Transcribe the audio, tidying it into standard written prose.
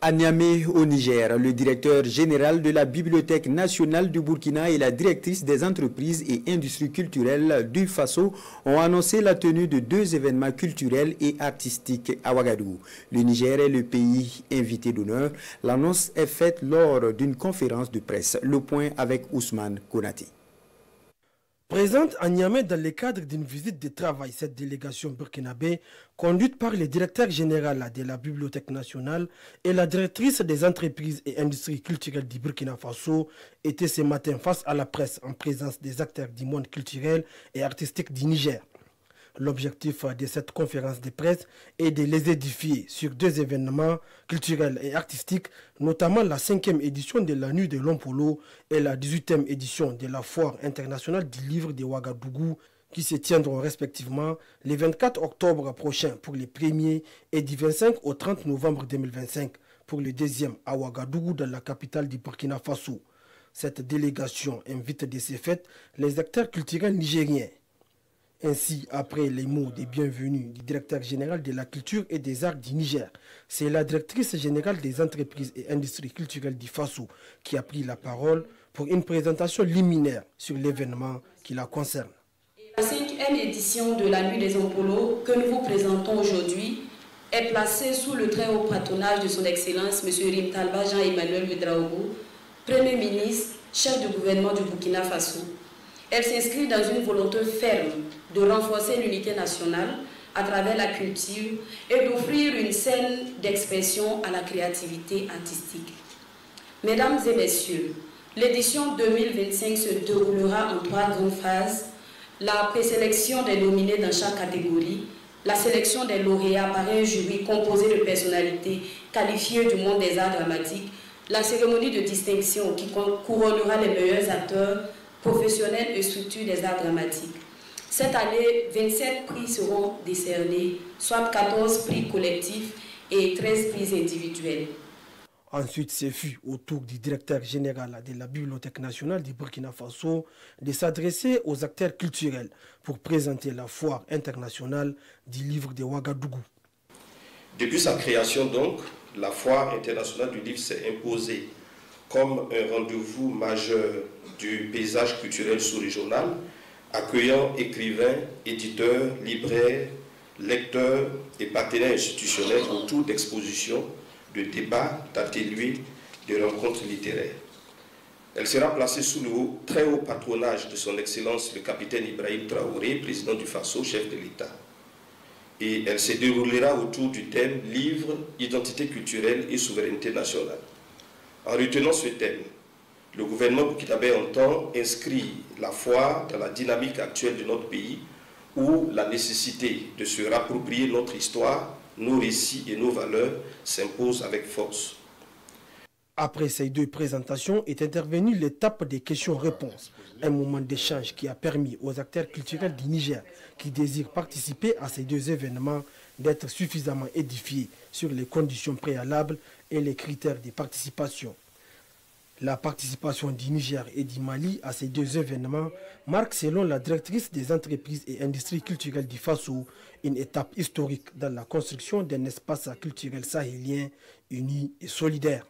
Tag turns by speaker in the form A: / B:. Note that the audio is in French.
A: À Niamey, au Niger, le directeur général de la Bibliothèque nationale du Burkina et la directrice des entreprises et industries culturelles du Faso ont annoncé la tenue de 2 événements culturels et artistiques à Ouagadougou. Le Niger est le pays invité d'honneur. L'annonce est faite lors d'une conférence de presse. Le point avec Ousmane Konati.
B: Présente à Niamey dans le cadre d'une visite de travail, cette délégation burkinabé, conduite par le directeur général de la Bibliothèque nationale et la directrice des entreprises et industries culturelles du Burkina Faso, était ce matin face à la presse en présence des acteurs du monde culturel et artistique du Niger. L'objectif de cette conférence de presse est de les édifier sur 2 événements culturels et artistiques, notamment la 5e édition de la Nuit de l'Ompolo et la 18e édition de la Foire internationale du livre de Ouagadougou, qui se tiendront respectivement le 24 octobre prochain pour les premiers et du 25 au 30 novembre 2025 pour le 2e à Ouagadougou, dans la capitale du Burkina Faso. Cette délégation invite de ces fêtes les acteurs culturels nigériens. Ainsi, après les mots de bienvenue du directeur général de la culture et des arts du Niger, c'est la directrice générale des entreprises et industries culturelles du Faso qui a pris la parole pour une présentation liminaire sur l'événement qui la concerne.
C: La 5e édition de la Nuit des Ompolos que nous vous présentons aujourd'hui est placée sous le très haut patronage de son Excellence M. Rimtalba Jean-Emmanuel Ouédraogo, Premier ministre, chef de gouvernement du Burkina Faso. Elle s'inscrit dans une volonté ferme de renforcer l'unité nationale à travers la culture et d'offrir une scène d'expression à la créativité artistique. Mesdames et messieurs, l'édition 2025 se déroulera en 3 grandes phases: la présélection des nominés dans chaque catégorie, la sélection des lauréats par un jury composé de personnalités qualifiées du monde des arts dramatiques, la cérémonie de distinction qui couronnera les meilleurs acteurs professionnels et structures des arts dramatiques. Cette année, 27 prix seront décernés, soit 14 prix collectifs et 13 prix individuels.
B: Ensuite, ce fut au tour du directeur général de la Bibliothèque nationale du Burkina Faso de s'adresser aux acteurs culturels pour présenter la foire internationale du livre de Ouagadougou.
D: Depuis sa création donc, la foire internationale du livre s'est imposée comme un rendez-vous majeur du paysage culturel sous-régional, accueillant écrivains, éditeurs, libraires, lecteurs et partenaires institutionnels autour d'expositions, de débats, d'ateliers, de rencontres littéraires. Elle sera placée sous le très haut patronage de son Excellence le capitaine Ibrahim Traoré, président du Faso, chef de l'État. Et elle se déroulera autour du thème « Livre, identité culturelle et souveraineté nationale ». En retenant ce thème, le gouvernement burkinabé entend inscrire la foire dans la dynamique actuelle de notre pays, où la nécessité de se rapproprier notre histoire, nos récits et nos valeurs s'impose avec force.
B: Après ces 2 présentations est intervenue l'étape des questions-réponses, un moment d'échange qui a permis aux acteurs culturels du Niger qui désirent participer à ces 2 événements d'être suffisamment édifiés sur les conditions préalables et les critères de participation. La participation du Niger et du Mali à ces 2 événements marque, selon la directrice des entreprises et industries culturelles du Faso, une étape historique dans la construction d'un espace culturel sahélien uni et solidaire.